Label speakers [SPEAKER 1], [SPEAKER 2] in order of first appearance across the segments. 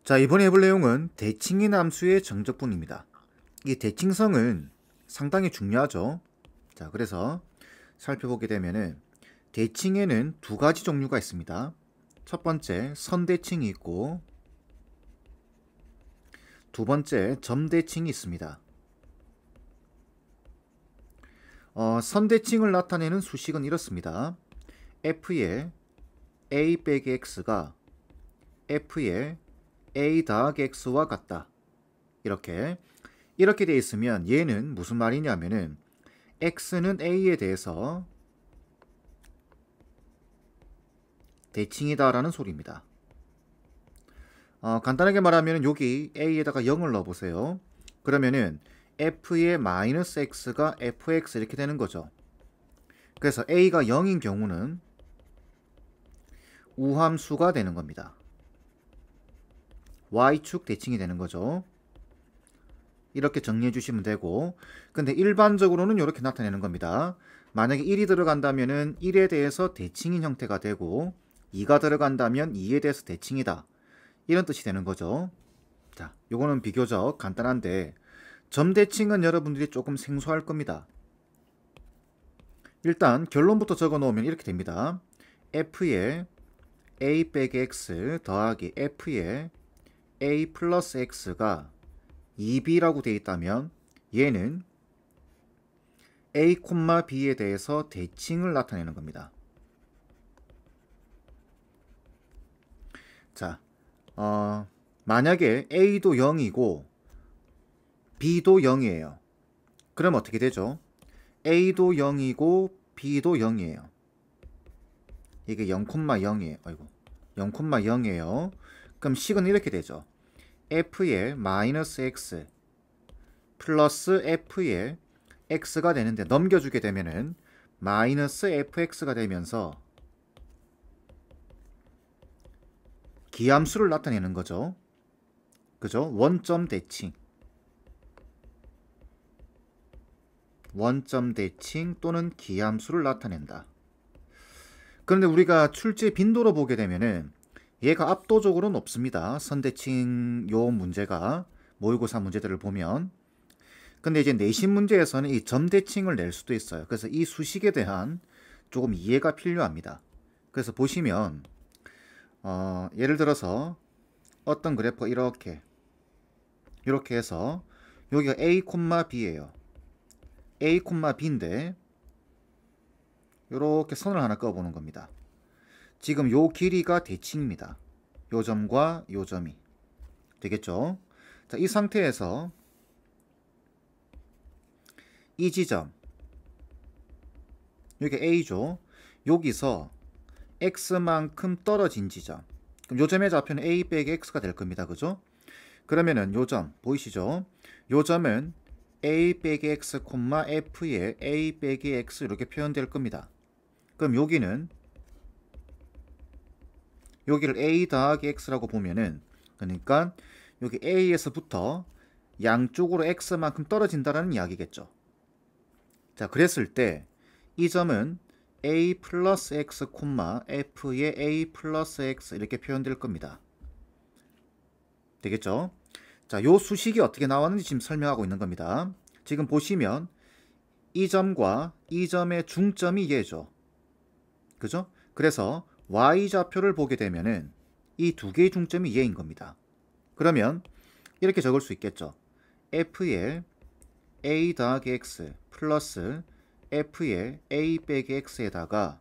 [SPEAKER 1] 자, 이번에 해볼 내용은 대칭인 함수의 정적분입니다. 이 대칭성은 상당히 중요하죠. 자, 그래서 살펴보게 되면은 대칭에는 두 가지 종류가 있습니다. 첫 번째 선대칭이 있고 두 번째 점대칭이 있습니다. 선대칭을 나타내는 수식은 이렇습니다. f의 a 빼기 x가 f의 a 더하기 x와 같다. 이렇게 되어 있으면 얘는 무슨 말이냐면은 x는 a에 대해서 대칭이다 라는 소리입니다. 간단하게 말하면 여기 a에다가 0을 넣어보세요. 그러면은 f의 마이너스 x가 fx 이렇게 되는 거죠. 그래서 a가 0인 경우는 우함수가 되는 겁니다. y축 대칭이 되는 거죠. 이렇게 정리해 주시면 되고, 근데 일반적으로는 이렇게 나타내는 겁니다. 만약에 1이 들어간다면은 1에 대해서 대칭인 형태가 되고 2가 들어간다면 2에 대해서 대칭이다, 이런 뜻이 되는 거죠. 자, 요거는 비교적 간단한데 점대칭은 여러분들이 조금 생소할 겁니다. 일단 결론부터 적어 놓으면 이렇게 됩니다. f의 a 빼기 x 더하기 f의 a 플러스 x가 2b라고 되어 있다면 얘는 a, b에 대해서 대칭을 나타내는 겁니다. 자, 만약에 a도 0이고 b도 0이에요. 그럼 어떻게 되죠? a도 0이고 b도 0이에요. 이게 0,0이에요. 아이고, 0,0이에요. 그럼 식은 이렇게 되죠. f의 마이너스 x 플러스 f의 x가 되는데 넘겨주게 되면은 마이너스 fx가 되면서 기함수를 나타내는 거죠. 그죠? 원점 대칭 또는 기함수를 나타낸다. 그런데 우리가 출제 빈도로 보게 되면은 얘가 압도적으로 높습니다. 선대칭 요 문제가 모의고사 문제들을 보면. 근데 이제 내신 문제에서는 이 점대칭을 낼 수도 있어요. 그래서 이 수식에 대한 조금 이해가 필요합니다. 그래서 보시면 예를 들어서 어떤 그래프가 이렇게 해서 여기가 a, b예요. a, b인데 이렇게 선을 하나 그어보는 겁니다. 지금 요 길이가 대칭입니다. 요 점과 요 점이 되겠죠. 자, 이 상태에서 이 지점, 여기 a죠. 여기서 x만큼 떨어진 지점, 그럼 요 점의 좌표는 a 빼기 x가 될 겁니다. 그죠? 그러면은 요 점 보이시죠? 요 점은 a 빼기 x, f의 a 빼기 x 이렇게 표현될 겁니다. 그럼 여기를 a 더하기 x라고 보면은, 그러니까 여기 a에서부터 양쪽으로 x만큼 떨어진다라는 이야기겠죠. 자, 그랬을 때 이 점은 a 플러스 x, f의 a 플러스 x 이렇게 표현될 겁니다. 되겠죠? 자, 요 수식이 어떻게 나왔는지 지금 설명하고 있는 겁니다. 지금 보시면 이 점과 이 점의 중점이 얘죠. 그죠? 그래서 y좌표를 보게 되면은 이 두 개의 중점이 얘인 겁니다. 그러면 이렇게 적을 수 있겠죠. f의 a 더하기 x 플러스 f의 a 빼기 x에다가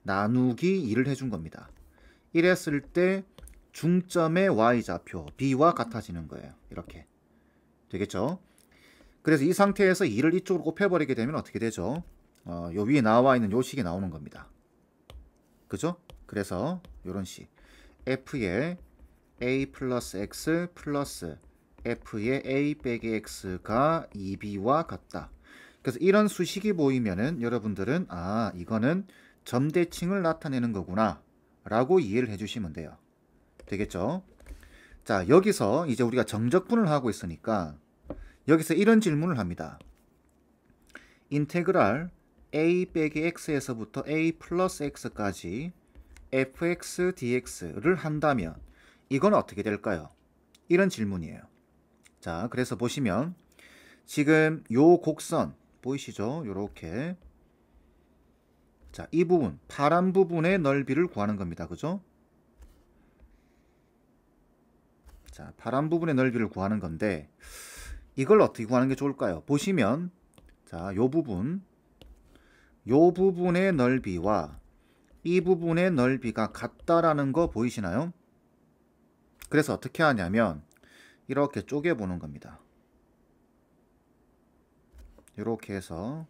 [SPEAKER 1] 나누기 2를 해준 겁니다. 이랬을 때 중점의 y좌표 b와 같아지는 거예요. 이렇게 되겠죠. 그래서 이 상태에서 2를 이쪽으로 곱해버리게 되면 어떻게 되죠? 요 위에 나와 있는 요 식이 나오는 겁니다. 그죠? 그래서 요런 식, f의 a 플러스 x 플러스 f의 a 빼기 x가 2b와 같다. 그래서 이런 수식이 보이면은 여러분들은 이거는 점대칭을 나타내는 거구나 라고 이해를 해주시면 돼요. 되겠죠? 자, 여기서 이제 우리가 정적분을 하고 있으니까 여기서 이런 질문을 합니다. 인테그랄 a 빼기 x에서부터 a 플러스 x까지 fx dx를 한다면 이건 어떻게 될까요? 이런 질문이에요. 자, 그래서 보시면 지금 요 곡선 보이시죠? 요렇게. 자, 이 부분, 파란 부분의 넓이를 구하는 겁니다. 그죠? 자, 파란 부분의 넓이를 구하는 건데 이걸 어떻게 구하는 게 좋을까요? 보시면 자, 요 부분의 넓이와 이 부분의 넓이가 같다라는 거 보이시나요? 그래서 어떻게 하냐면 이렇게 쪼개 보는 겁니다. 이렇게 해서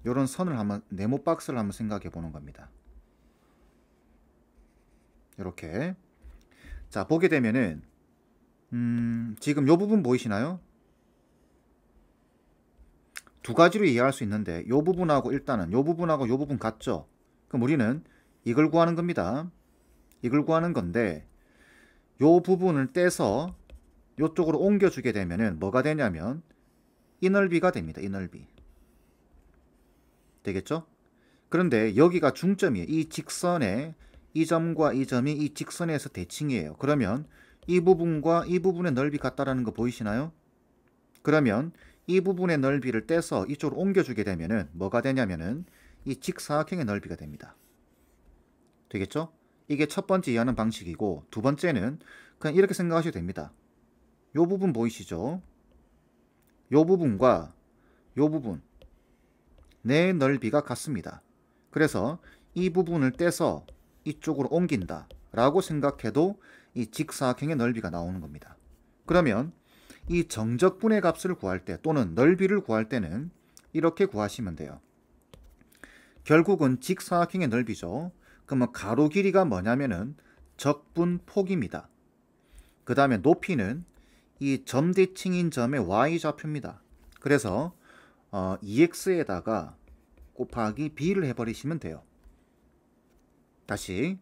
[SPEAKER 1] 이런 선을 한번 네모 박스를 한번 생각해 보는 겁니다. 이렇게. 자, 보게 되면은 지금 요 부분 보이시나요? 두 가지로 이해할 수 있는데 요 부분하고 일단은 요 부분하고 요 부분 같죠? 그럼 우리는 이걸 구하는 겁니다. 이걸 구하는 건데 요 부분을 떼서 요쪽으로 옮겨주게 되면은 뭐가 되냐면 이 넓이가 됩니다. 이 넓이. 되겠죠? 그런데 여기가 중점이에요. 이 직선에 이 점과 이 점이 이 직선에서 대칭이에요. 그러면 이 부분과 이 부분의 넓이 같다라는 거 보이시나요? 그러면 이 부분의 넓이를 떼서 이쪽으로 옮겨주게 되면은 뭐가 되냐면은 이 직사각형의 넓이가 됩니다. 되겠죠? 이게 첫 번째 이해하는 방식이고 두 번째는 그냥 이렇게 생각하셔도 됩니다. 요 부분 보이시죠? 요 부분과 요 부분 내 넓이가 같습니다. 그래서 이 부분을 떼서 이쪽으로 옮긴다 라고 생각해도 이 직사각형의 넓이가 나오는 겁니다. 그러면 이 정적분의 값을 구할 때 또는 넓이를 구할 때는 이렇게 구하시면 돼요. 결국은 직사각형의 넓이죠. 그러면 가로 길이가 뭐냐면은 적분폭입니다. 그 다음에 높이는 이 점대칭인 점의 y좌표입니다. 그래서 2x에다가 곱하기 b를 해버리시면 돼요. 다시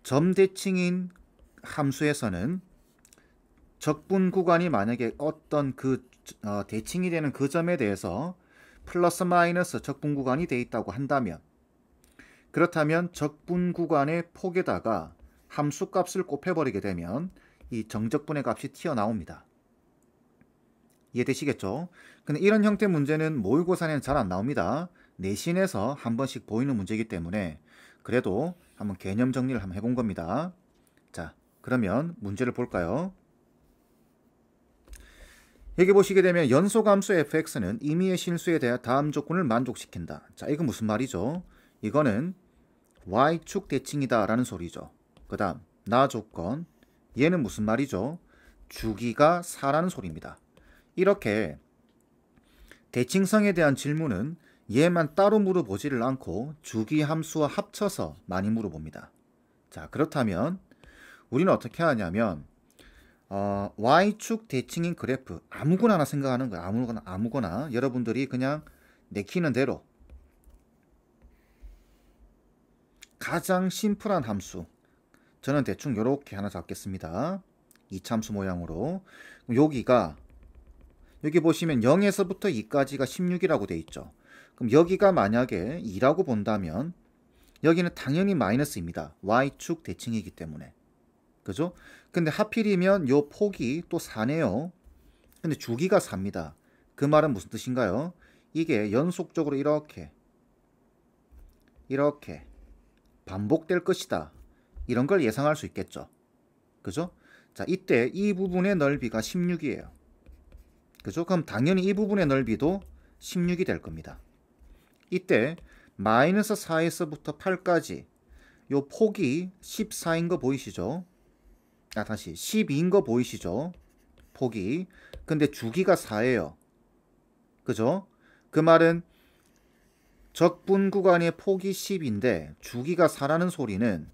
[SPEAKER 1] 점대칭인 함수에서는 적분 구간이 만약에 어떤 그 대칭이 되는 그 점에 대해서 플러스 마이너스 적분 구간이 되어 있다고 한다면 그렇다면 적분 구간의 폭에다가 함수 값을 곱해버리게 되면 이 정적분의 값이 튀어나옵니다. 이해되시겠죠? 근데 이런 형태 문제는 모의고사에는 잘 안 나옵니다. 내신에서 한 번씩 보이는 문제이기 때문에 그래도 한번 개념 정리를 한번 해본 겁니다. 자, 그러면 문제를 볼까요? 여기 보시게 되면 연소함수 fx는 임의의 실수에 대해 다음 조건을 만족시킨다. 자, 이건 무슨 말이죠? 이거는 y축 대칭이다 라는 소리죠. 그 다음 나 조건, 얘는 무슨 말이죠? 주기가 4라는 소리입니다. 이렇게 대칭성에 대한 질문은 얘만 따로 물어보지를 않고 주기 함수와 합쳐서 많이 물어봅니다. 자, 그렇다면 우리는 어떻게 하냐면 y축 대칭인 그래프 아무거나 하나 생각하는 거예요. 아무거나 여러분들이 그냥 내키는 대로 가장 심플한 함수 저는 대충 이렇게 하나 잡겠습니다. 이참수 모양으로. 여기 보시면 0에서부터 2까지가 16이라고 돼 있죠. 그럼 여기가 만약에 2라고 본다면 여기는 당연히 마이너스입니다. y축 대칭이기 때문에. 그죠? 근데 하필이면 요 폭이 또 4네요. 근데 주기가 4입니다. 그 말은 무슨 뜻인가요? 이게 연속적으로 이렇게 반복될 것이다. 이런 걸 예상할 수 있겠죠. 그죠? 자, 이때 이 부분의 넓이가 16이에요. 그죠? 그럼 당연히 이 부분의 넓이도 16이 될 겁니다. 이때 마이너스 4에서부터 8까지 요 폭이 14인 거 보이시죠? 다시 12인 거 보이시죠? 폭이. 근데 주기가 4예요. 그죠? 그 말은 적분 구간의 폭이 10인데 주기가 4라는 소리는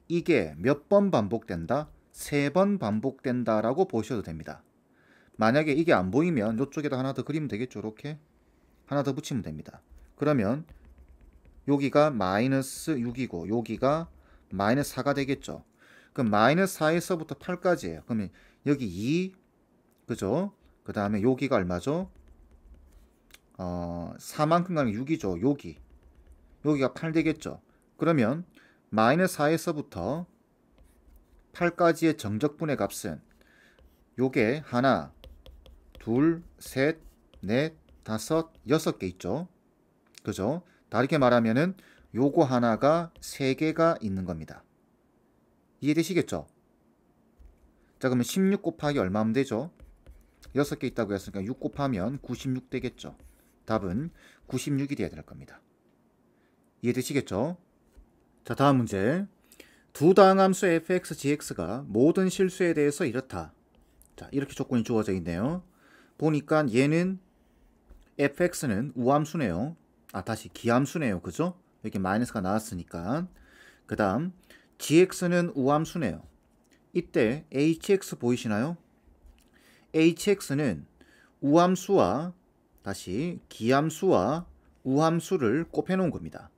[SPEAKER 1] 이게 몇 번 반복된다? 3번 반복된다 라고 보셔도 됩니다. 만약에 이게 안 보이면 이쪽에다 하나 더 그리면 되겠죠. 이렇게 하나 더 붙이면 됩니다. 그러면 여기가 마이너스 6이고 여기가 마이너스 4가 되겠죠. 그럼 마이너스 4에서부터 8까지예요. 그러면 여기 2, 그죠? 그 다음에 여기가 얼마죠? 4만큼 가는 6이죠. 여기가 8 되겠죠. 그러면 마이너스 4에서부터 8가지의 정적분의 값은 요게 하나, 둘, 셋, 넷, 다섯, 6개 있죠. 그죠? 다르게 말하면은 요거 하나가 3개가 있는 겁니다. 이해되시겠죠? 자, 그러면 16 곱하기 얼마면 되죠? 6개 있다고 했으니까 6 곱하면 96 되겠죠. 답은 96이 돼야 될 겁니다. 이해되시겠죠? 자, 다음 문제. 두 다항함수 fx, gx가 모든 실수에 대해서 이렇다. 자, 이렇게 조건이 주어져 있네요. 보니까 얘는 fx는 우함수네요. 다시 기함수네요. 그죠? 여기 마이너스가 나왔으니까. 그 다음 gx는 우함수네요. 이때 hx 보이시나요? hx는 우함수와 다시 기함수와 우함수를 곱해 놓은 겁니다.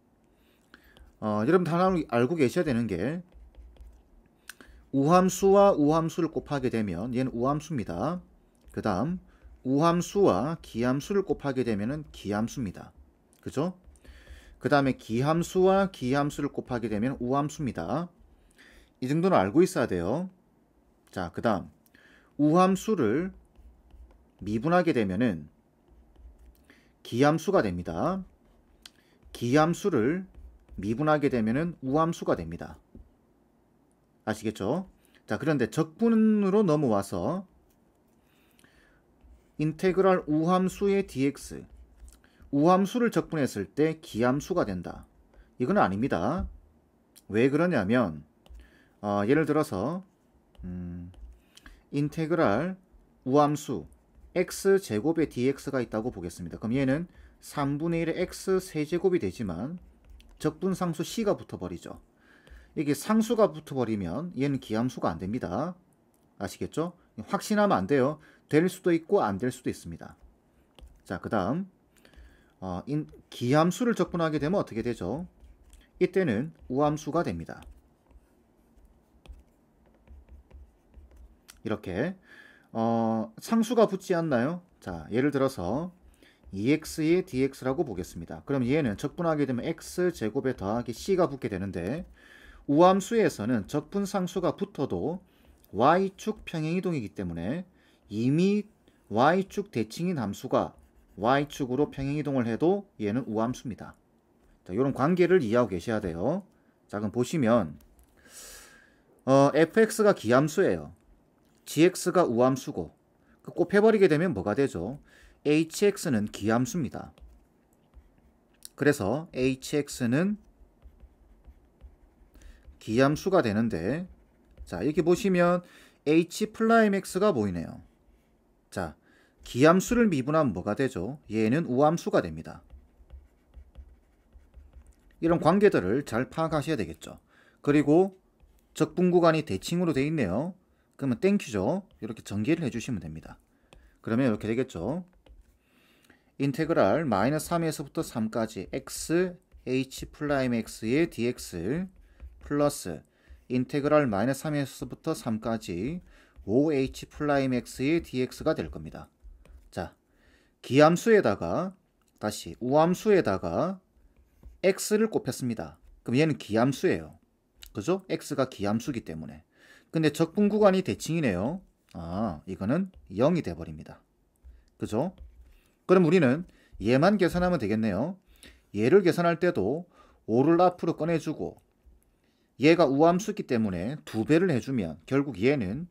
[SPEAKER 1] 여러분 하나 알고 계셔야 되는 게 우함수와 우함수를 곱하게 되면 얘는 우함수입니다. 그 다음 우함수와 기함수를 곱하게 되면 기함수입니다. 그죠? 그 다음에 기함수와 기함수를 곱하게 되면 우함수입니다. 이 정도는 알고 있어야 돼요. 자, 그 다음 우함수를 미분하게 되면은 기함수가 됩니다. 기함수를 미분하게 되면은 우함수가 됩니다. 아시겠죠? 자, 그런데 적분으로 넘어와서 인테그랄 우함수의 dx 우함수를 적분했을 때 기함수가 된다. 이건 아닙니다. 왜 그러냐면 예를 들어서 인테그랄 우함수 x제곱의 dx가 있다고 보겠습니다. 그럼 얘는 3분의 1의 x 세제곱이 되지만 적분상수 c가 붙어버리죠. 이게 상수가 붙어버리면 얘는 기함수가 안 됩니다. 아시겠죠? 확신하면 안 돼요. 될 수도 있고 안 될 수도 있습니다. 자, 그 다음 기함수를 적분하게 되면 어떻게 되죠? 이때는 우함수가 됩니다. 이렇게 상수가 붙지 않나요? 자, 예를 들어서 2x의 dx라고 보겠습니다. 그럼 얘는 적분하게 되면 x제곱에 더하기 c가 붙게 되는데 우함수에서는 적분상수가 붙어도 y축 평행이동이기 때문에 이미 y축 대칭인 함수가 y축으로 평행이동을 해도 얘는 우함수입니다. 자, 이런 관계를 이해하고 계셔야 돼요. 자, 그럼 보시면 fx가 기함수예요. gx가 우함수고 곱해버리게 되면 뭐가 되죠? hx는 기함수입니다. 그래서 hx는 기함수가 되는데 자, 이렇게 보시면 h'x가 보이네요. 자, 기함수를 미분하면 뭐가 되죠? 얘는 우함수가 됩니다. 이런 관계들을 잘 파악하셔야 되겠죠. 그리고 적분 구간이 대칭으로 되어 있네요. 그러면 땡큐죠. 이렇게 전개를 해주시면 됩니다. 그러면 이렇게 되겠죠. 인테그랄 마이너스 3에서부터 3까지 x h'x의 dx 플러스 인테그랄 마이너스 3에서부터 3까지 5h'x의 dx가 될 겁니다. 자, 기함수에다가 다시 우함수에다가 x를 곱했습니다. 그럼 얘는 기함수예요. 그죠? x가 기함수기 때문에. 근데 적분 구간이 대칭이네요. 이거는 0이 돼버립니다. 그죠? 그럼 우리는 얘만 계산하면 되겠네요. 얘를 계산할 때도 5를 앞으로 꺼내주고 얘가 우함수기 때문에 2배를 해주면 결국 얘는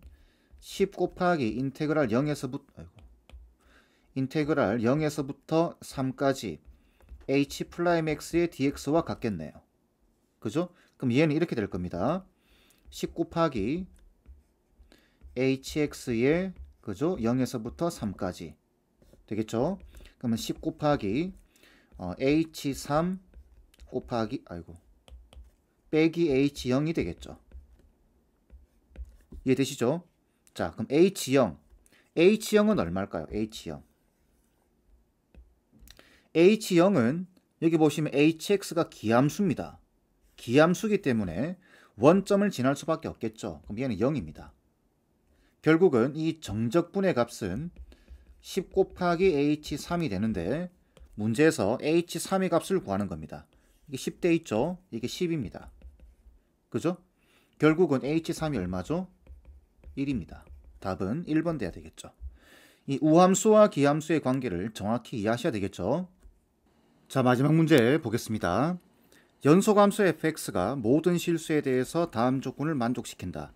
[SPEAKER 1] 10 곱하기 인테그랄 0에서부터 3까지 h'x의 dx와 같겠네요. 그죠? 그럼 얘는 이렇게 될 겁니다. 10 곱하기 hx의 그죠? 0에서부터 3까지 되겠죠? 그러면 10 곱하기 h3 곱하기 빼기 h0이 되겠죠. 이해되시죠? 자, 그럼 H0은 얼마일까요? H0은 여기 보시면 hx가 기함수입니다. 기함수기 때문에 원점을 지날 수밖에 없겠죠. 그럼 얘는 0입니다. 결국은 이 정적분의 값은 10 곱하기 h3이 되는데 문제에서 h3의 값을 구하는 겁니다. 이게 10대 있죠? 이게 10입니다. 그죠? 결국은 H3이 얼마죠? 1입니다. 답은 1번 돼야 되겠죠. 이 우함수와 기함수의 관계를 정확히 이해하셔야 되겠죠. 자, 마지막 문제 보겠습니다. 연소함수 fx가 모든 실수에 대해서 다음 조건을 만족시킨다.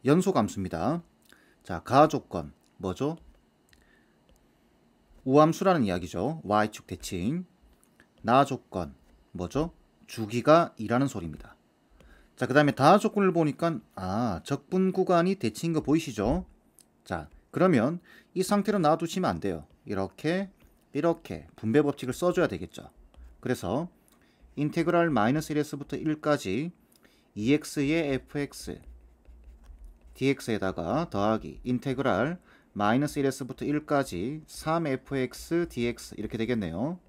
[SPEAKER 1] 연소함수입니다. 자, 가조건 뭐죠? 우함수라는 이야기죠. y축 대칭. 나조건 뭐죠? 주기가 2라는 소리입니다. 자, 그 다음에 다조건을 보니까 적분 구간이 대칭인 거 보이시죠? 자, 그러면 이 상태로 놔두시면 안 돼요. 이렇게 분배 법칙을 써줘야 되겠죠. 그래서 인테그랄 마이너스 1에서부터 1까지 2x의 fx dx에다가 더하기 인테그랄 마이너스 1에서부터 1까지 3fx dx 이렇게 되겠네요.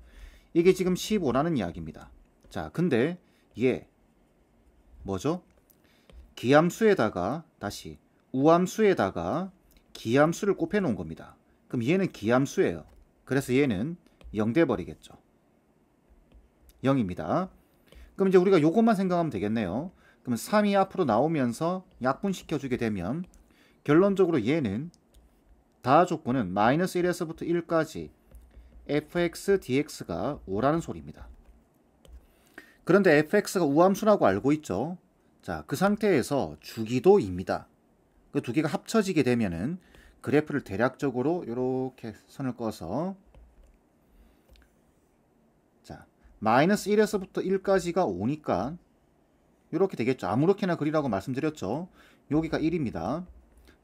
[SPEAKER 1] 이게 지금 15라는 이야기입니다. 자, 근데 얘 뭐죠? 기함수에다가 다시 우함수에다가 기함수를 곱해 놓은 겁니다. 그럼 얘는 기함수예요. 그래서 얘는 0 돼 버리겠죠. 0입니다. 그럼 이제 우리가 요것만 생각하면 되겠네요. 그럼 3이 앞으로 나오면서 약분시켜 주게 되면 결론적으로 얘는 다 조건은 마이너스 1에서부터 1까지 fx dx가 5라는 소리입니다. 그런데 fx가 우함수라고 알고 있죠. 자, 그 상태에서 주기도 2입니다. 그 두 개가 합쳐지게 되면은 그래프를 대략적으로 이렇게 선을 꺼서 자, 마이너스 1에서부터 1까지가 5니까 이렇게 되겠죠. 아무렇게나 그리라고 말씀드렸죠. 여기가 1입니다.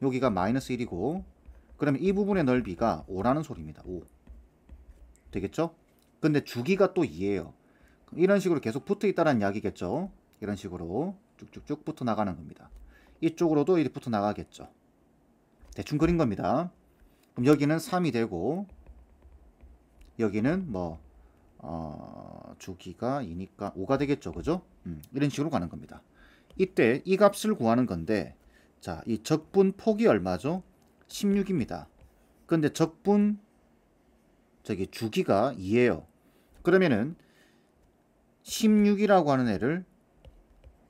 [SPEAKER 1] 여기가 마이너스 1이고 그러면 이 부분의 넓이가 5라는 소리입니다. 5 되겠죠? 근데 주기가 또 2예요. 이런 식으로 계속 붙어 있다는 이야기겠죠. 이런 식으로 쭉쭉쭉 붙어 나가는 겁니다. 이쪽으로도 이렇게 붙어 나가겠죠. 대충 그린 겁니다. 그럼 여기는 3이 되고 여기는 뭐 주기가 2니까 5가 되겠죠. 그죠? 이런 식으로 가는 겁니다. 이때 이 값을 구하는 건데 자, 이 적분 폭이 얼마죠? 16입니다. 근데 적분 주기가 2예요. 그러면은 16이라고 하는 애를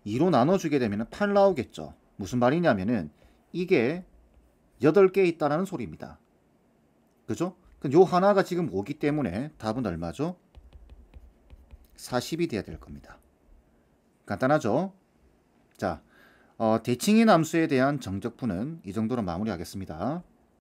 [SPEAKER 1] 2로 나눠주게 되면 8 나오겠죠. 무슨 말이냐면은 이게 8개 있다라는 소리입니다. 그죠? 요 하나가 지금 5기 때문에 답은 얼마죠? 40이 돼야 될 겁니다. 간단하죠? 자, 대칭인 함수에 대한 정적분은 이 정도로 마무리하겠습니다.